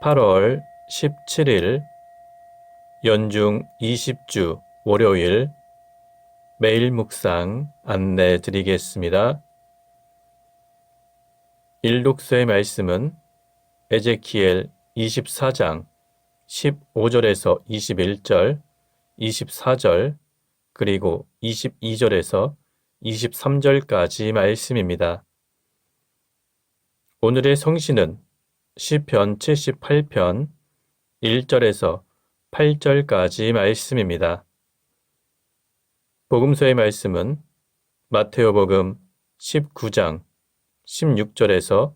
8월 17일 연중 20주 월요일 매일 묵상 안내 드리겠습니다. 일독서의 말씀은 에제키엘 24장 15절에서 21절, 24절, 그리고 22절에서 23절까지 말씀입니다. 오늘의 성신은 시편 78편 1절에서 8절까지 말씀입니다. 복음서의 말씀은 마테오복음 19장 16절에서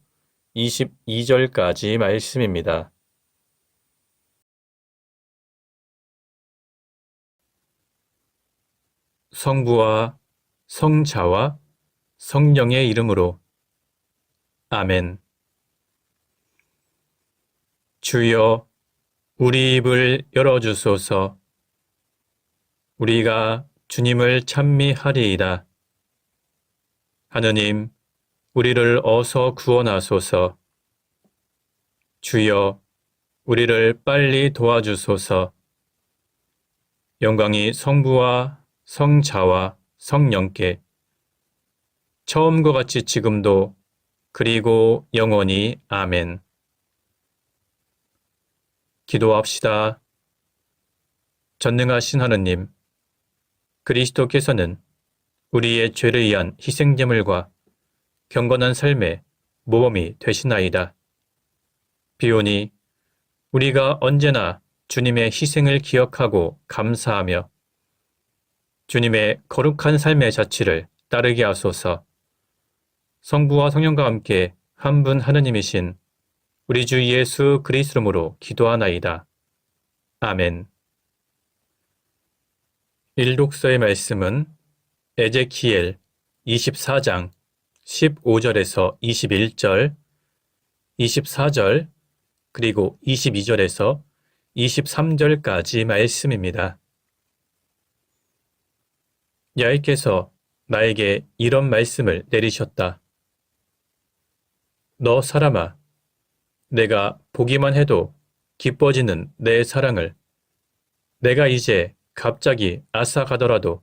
22절까지 말씀입니다. 성부와 성자와 성령의 이름으로 아멘. 주여, 우리 입을 열어주소서. 우리가 주님을 찬미하리이다. 하느님, 우리를 어서 구원하소서. 주여, 우리를 빨리 도와주소서. 영광이 성부와 성자와 성령께 처음과 같이 지금도 그리고 영원히 아멘. 기도합시다. 전능하신 하느님, 그리스도께서는 우리의 죄를 위한 희생제물과 경건한 삶의 모범이 되시나이다. 비오니 우리가 언제나 주님의 희생을 기억하고 감사하며 주님의 거룩한 삶의 자취를 따르게 하소서. 성부와 성령과 함께 한 분 하느님이신 우리 주 예수 그리스도 이름으로 기도하나이다. 아멘. 일독서의 말씀은 에제키엘 24장 15절에서 21절, 24절, 그리고 22절에서 23절까지 말씀입니다. 야훼께서 나에게 이런 말씀을 내리셨다. 너 사람아, 내가 보기만 해도 기뻐지는 내 사랑을 내가 이제 갑자기 앗아가더라도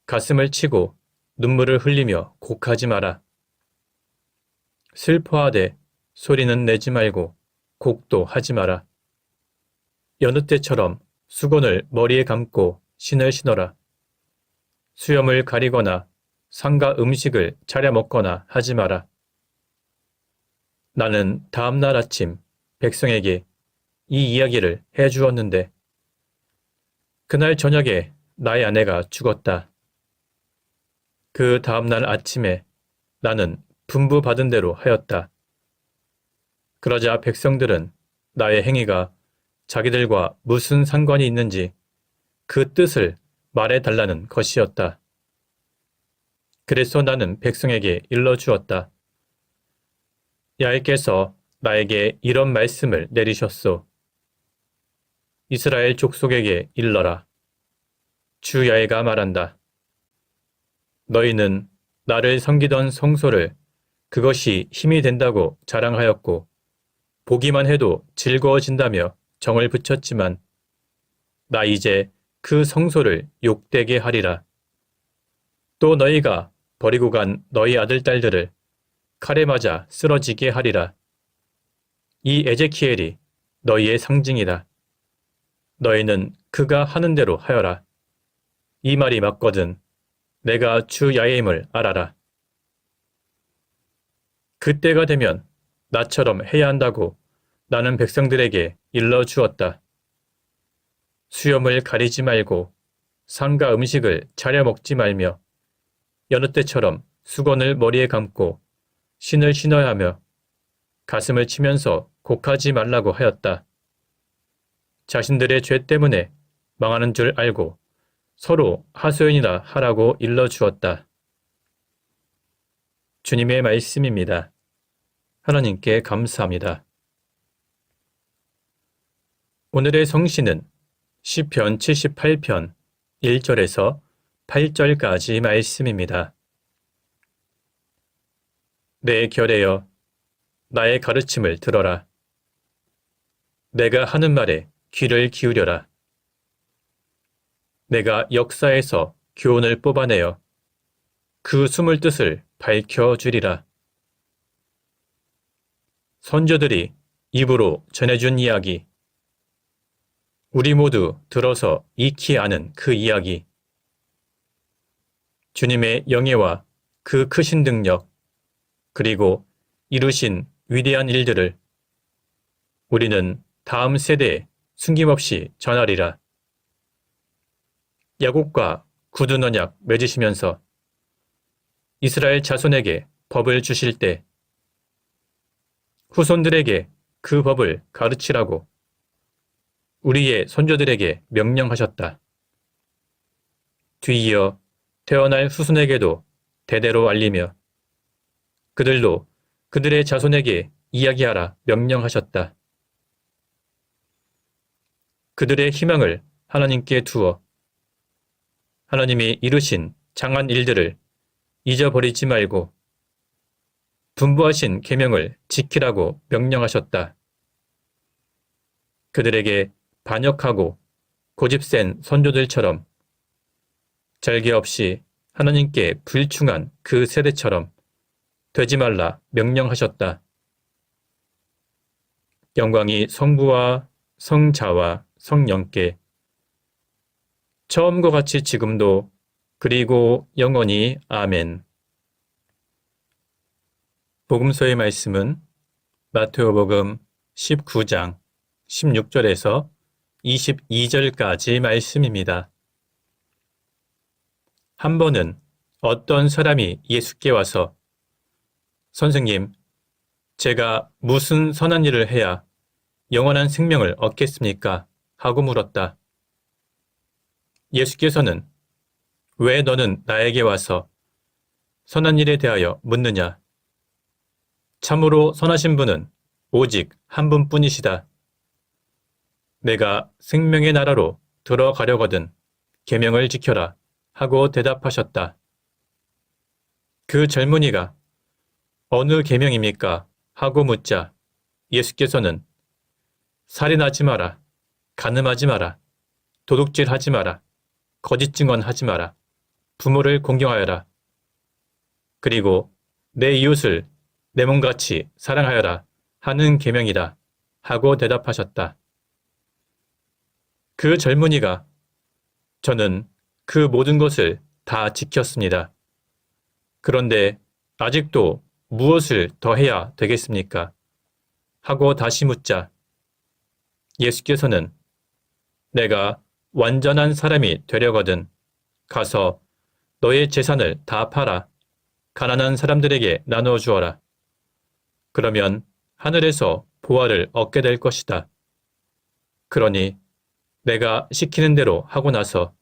가슴을 치고 눈물을 흘리며 곡하지 마라. 슬퍼하되 소리는 내지 말고 곡도 하지 마라. 여느 때처럼 수건을 머리에 감고 신을 신어라. 수염을 가리거나 상가 음식을 차려 먹거나 하지 마라. 나는 다음 날 아침 백성에게 이 이야기를 해주었는데 그날 저녁에 나의 아내가 죽었다. 그 다음 날 아침에 나는 분부받은 대로 하였다. 그러자 백성들은 나의 행위가 자기들과 무슨 상관이 있는지 그 뜻을 말해달라는 것이었다. 그래서 나는 백성에게 일러주었다. 야훼께서 나에게 이런 말씀을 내리셨소. 이스라엘 족속에게 일러라. 주 야훼가 말한다. 너희는 나를 섬기던 성소를 그것이 힘이 된다고 자랑하였고 보기만 해도 즐거워진다며 정을 붙였지만 나 이제 그 성소를 욕되게 하리라. 또 너희가 버리고 간 너희 아들 딸들을 칼에 맞아 쓰러지게 하리라. 이 에제키엘이 너희의 상징이다. 너희는 그가 하는 대로 하여라. 이 말이 맞거든 내가 주 야훼임을 알아라. 그때가 되면 나처럼 해야 한다고 나는 백성들에게 일러주었다. 수염을 가리지 말고 상가 음식을 차려 먹지 말며 여느 때처럼 수건을 머리에 감고 신을 신어야 하며 가슴을 치면서 곡하지 말라고 하였다. 자신들의 죄 때문에 망하는 줄 알고 서로 하소연이나 하라고 일러주었다. 주님의 말씀입니다. 하나님께 감사합니다. 오늘의 성신은 시편 78편 1절에서 8절까지 말씀입니다. 내 결에여 나의 가르침을 들어라. 내가 하는 말에 귀를 기울여라. 내가 역사에서 교훈을 뽑아내어 그 숨을 뜻을 밝혀주리라. 선조들이 입으로 전해준 이야기, 우리 모두 들어서 익히 아는 그 이야기, 주님의 영예와 그 크신 능력, 그리고 이루신 위대한 일들을 우리는 다음 세대에 숨김없이 전하리라. 야곱과 굳은 언약 맺으시면서 이스라엘 자손에게 법을 주실 때 후손들에게 그 법을 가르치라고 우리의 선조들에게 명령하셨다. 뒤이어 태어날 후손에게도 대대로 알리며 그들도 그들의 자손에게 이야기하라 명령하셨다. 그들의 희망을 하나님께 두어 하나님이 이루신 장한 일들을 잊어버리지 말고 분부하신 계명을 지키라고 명령하셨다. 그들에게 반역하고 고집센 선조들처럼 절개 없이 하나님께 불충한 그 세대처럼 되지 말라 명령하셨다. 영광이 성부와 성자와 성령께 처음과 같이 지금도 그리고 영원히 아멘. 복음서의 말씀은 마테오복음 19장 16절에서 22절까지 말씀입니다. 한 번은 어떤 사람이 예수께 와서 선생님, 제가 무슨 선한 일을 해야 영원한 생명을 얻겠습니까? 하고 물었다. 예수께서는 왜 너는 나에게 와서 선한 일에 대하여 묻느냐? 참으로 선하신 분은 오직 한 분뿐이시다. 내가 생명의 나라로 들어가려거든 계명을 지켜라 하고 대답하셨다. 그 젊은이가 어느 계명입니까? 하고 묻자 예수께서는 살인하지 마라, 간음하지 마라, 도둑질하지 마라, 거짓 증언하지 마라, 부모를 공경하여라. 그리고 내 이웃을 내 몸같이 사랑하여라 하는 계명이다 하고 대답하셨다. 그 젊은이가 저는 그 모든 것을 다 지켰습니다. 그런데 아직도 무엇을 더 해야 되겠습니까? 하고 다시 묻자 예수께서는 내가 완전한 사람이 되려거든 가서 너의 재산을 다 팔아 가난한 사람들에게 나누어 주어라. 그러면 하늘에서 보화를 얻게 될 것이다. 그러니 내가 시키는 대로 하고 나서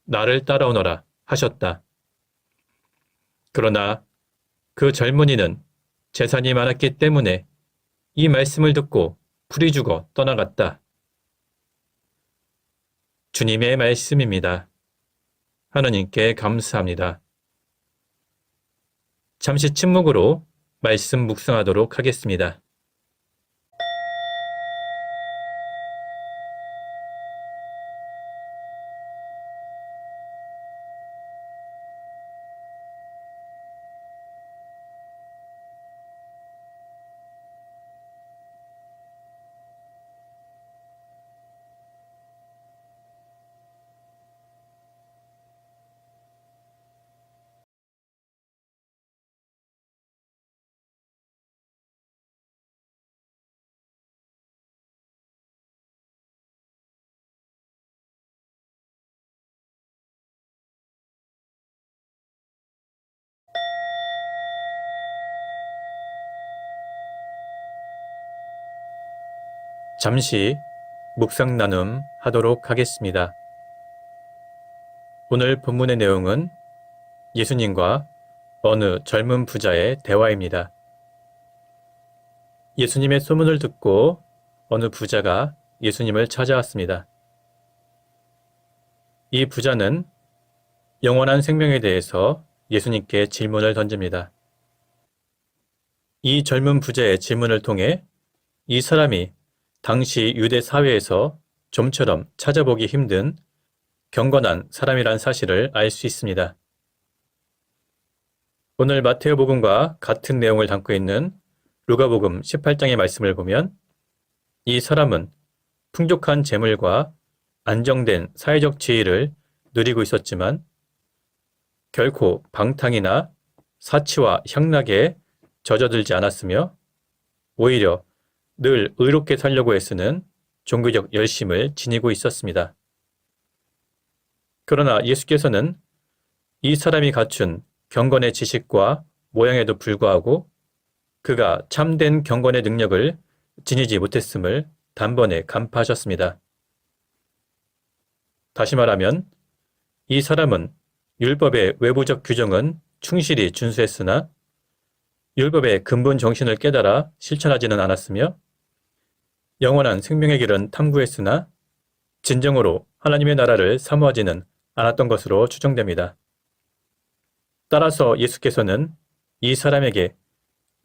나를 따라오너라 하셨다. 그러나 그 젊은이는 재산이 많았기 때문에 이 말씀을 듣고 풀이 죽어 떠나갔다. 주님의 말씀입니다. 하나님께 감사합니다. 잠시 침묵으로 말씀 묵상하도록 하겠습니다. 잠시 묵상 나눔 하도록 하겠습니다. 오늘 본문의 내용은 예수님과 어느 젊은 부자의 대화입니다. 예수님의 소문을 듣고 어느 부자가 예수님을 찾아왔습니다. 이 부자는 영원한 생명에 대해서 예수님께 질문을 던집니다. 이 젊은 부자의 질문을 통해 이 사람이 당시 유대 사회에서 좀처럼 찾아보기 힘든 경건한 사람이란 사실을 알 수 있습니다. 오늘 마테오복음과 같은 내용을 담고 있는 루가복음 18장의 말씀을 보면 이 사람은 풍족한 재물과 안정된 사회적 지위를 누리고 있었지만 결코 방탕이나 사치와 향락에 젖어들지 않았으며 오히려 늘 의롭게 살려고 애쓰는 종교적 열심을 지니고 있었습니다. 그러나 예수께서는 이 사람이 갖춘 경건의 지식과 모양에도 불구하고 그가 참된 경건의 능력을 지니지 못했음을 단번에 간파하셨습니다. 다시 말하면 이 사람은 율법의 외부적 규정은 충실히 준수했으나 율법의 근본 정신을 깨달아 실천하지는 않았으며 영원한 생명의 길은 탐구했으나 진정으로 하나님의 나라를 사모하지는 않았던 것으로 추정됩니다. 따라서 예수께서는 이 사람에게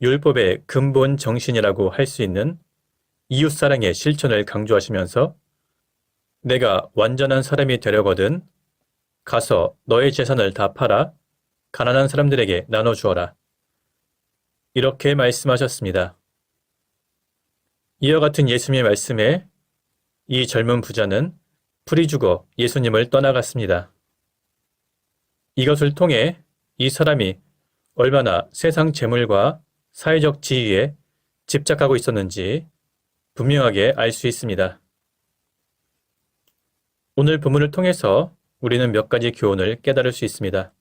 율법의 근본 정신이라고 할 수 있는 이웃사랑의 실천을 강조하시면서 내가 완전한 사람이 되려거든 가서 너의 재산을 다 팔아 가난한 사람들에게 나눠주어라. 이렇게 말씀하셨습니다. 이와 같은 예수님의 말씀에 이 젊은 부자는 풀이 죽어 예수님을 떠나갔습니다. 이것을 통해 이 사람이 얼마나 세상 재물과 사회적 지위에 집착하고 있었는지 분명하게 알 수 있습니다. 오늘 본문을 통해서 우리는 몇 가지 교훈을 깨달을 수 있습니다.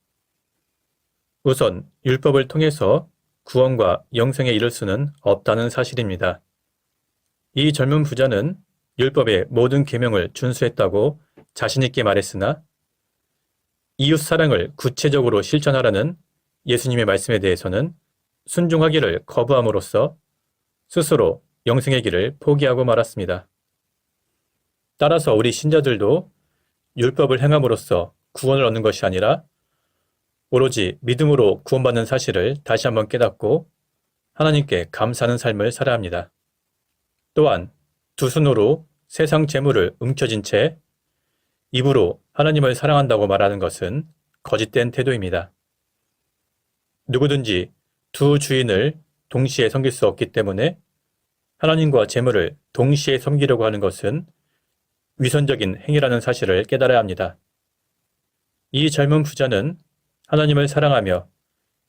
우선 율법을 통해서 구원과 영생에 이를 수는 없다는 사실입니다. 이 젊은 부자는 율법의 모든 계명을 준수했다고 자신 있게 말했으나 이웃 사랑을 구체적으로 실천하라는 예수님의 말씀에 대해서는 순종하기를 거부함으로써 스스로 영생의 길을 포기하고 말았습니다. 따라서 우리 신자들도 율법을 행함으로써 구원을 얻는 것이 아니라 오로지 믿음으로 구원받는 사실을 다시 한번 깨닫고 하나님께 감사하는 삶을 살아야 합니다. 또한 두 손으로 세상 재물을 움켜쥔 채 입으로 하나님을 사랑한다고 말하는 것은 거짓된 태도입니다. 누구든지 두 주인을 동시에 섬길 수 없기 때문에 하나님과 재물을 동시에 섬기려고 하는 것은 위선적인 행위라는 사실을 깨달아야 합니다. 이 젊은 부자는 하나님을 사랑하며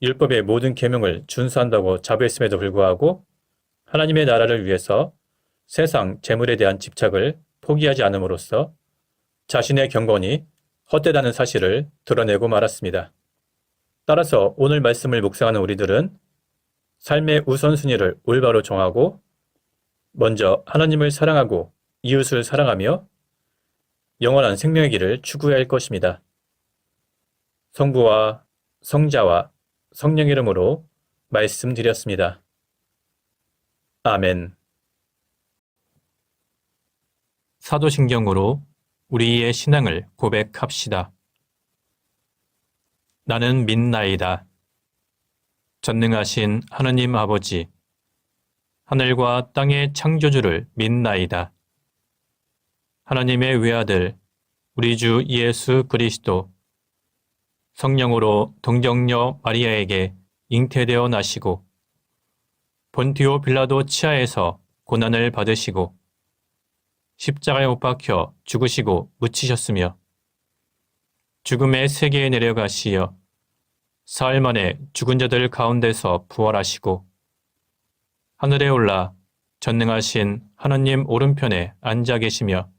율법의 모든 계명을 준수한다고 자부했음에도 불구하고 하나님의 나라를 위해서 세상 재물에 대한 집착을 포기하지 않음으로써 자신의 경건이 헛되다는 사실을 드러내고 말았습니다. 따라서 오늘 말씀을 묵상하는 우리들은 삶의 우선순위를 올바로 정하고 먼저 하나님을 사랑하고 이웃을 사랑하며 영원한 생명의 길을 추구해야 할 것입니다. 성부와 성자와 성령 이름으로 말씀드렸습니다. 아멘. 사도신경으로 우리의 신앙을 고백합시다. 나는 믿나이다. 전능하신 하느님 아버지, 하늘과 땅의 창조주를 믿나이다. 하나님의 외아들, 우리 주 예수 그리스도, 성령으로 동정녀 마리아에게 잉태되어 나시고 본티오 빌라도 치하에서 고난을 받으시고 십자가에 못 박혀 죽으시고 묻히셨으며 죽음의 세계에 내려가시어 사흘 만에 죽은 자들 가운데서 부활하시고 하늘에 올라 전능하신 하느님 오른편에 앉아 계시며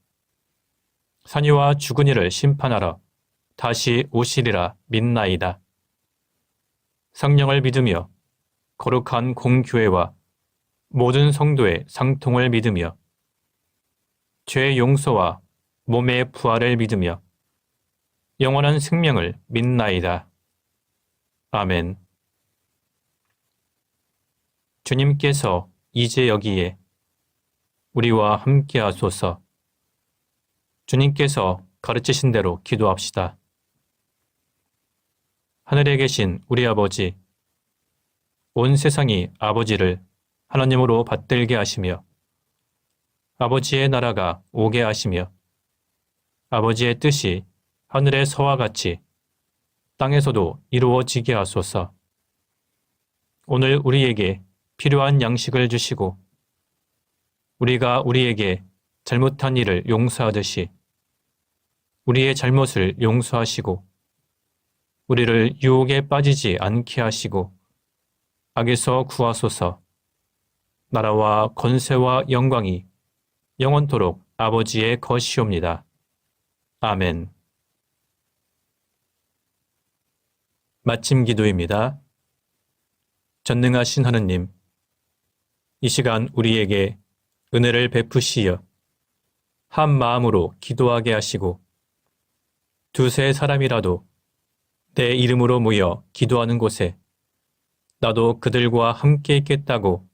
산이와 죽은 이를 심판하러 다시 오시리라 믿나이다. 성령을 믿으며 거룩한 공교회와 모든 성도의 상통을 믿으며 죄의 용서와 몸의 부활을 믿으며 영원한 생명을 믿나이다. 아멘. 주님께서 이제 여기에 우리와 함께 하소서. 주님께서 가르치신 대로 기도합시다. 하늘에 계신 우리 아버지, 온 세상이 아버지를 하나님으로 받들게 하시며 아버지의 나라가 오게 하시며 아버지의 뜻이 하늘에서와 같이 땅에서도 이루어지게 하소서. 오늘 우리에게 필요한 양식을 주시고 우리가 우리에게 잘못한 일을 용서하듯이 우리의 잘못을 용서하시고 우리를 유혹에 빠지지 않게 하시고 악에서 구하소서. 나라와 권세와 영광이 영원토록 아버지의 것이옵니다. 아멘. 마침 기도입니다. 전능하신 하느님, 이 시간 우리에게 은혜를 베푸시어 한 마음으로 기도하게 하시고 두세 사람이라도 내 이름으로 모여 기도하는 곳에 나도 그들과 함께 있겠다고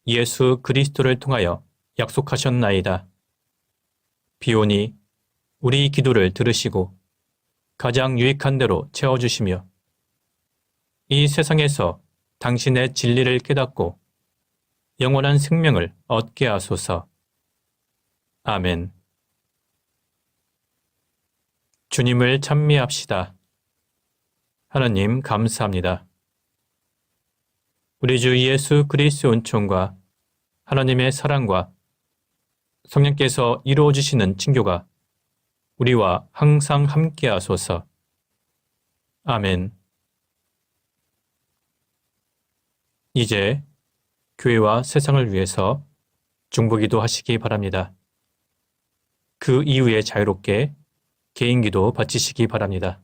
예수 그리스도를 통하여 약속하셨나이다. 비오니 우리 기도를 들으시고 가장 유익한 대로 채워주시며 이 세상에서 당신의 진리를 깨닫고 영원한 생명을 얻게 하소서. 아멘. 주님을 찬미합시다. 하나님 감사합니다. 우리 주 예수 그리스도의 은총과 하나님의 사랑과 성령께서 이루어 주시는 친교가 우리와 항상 함께 하소서. 아멘. 이제 교회와 세상을 위해서 중보기도 하시기 바랍니다. 그 이후에 자유롭게 개인기도 바치시기 바랍니다.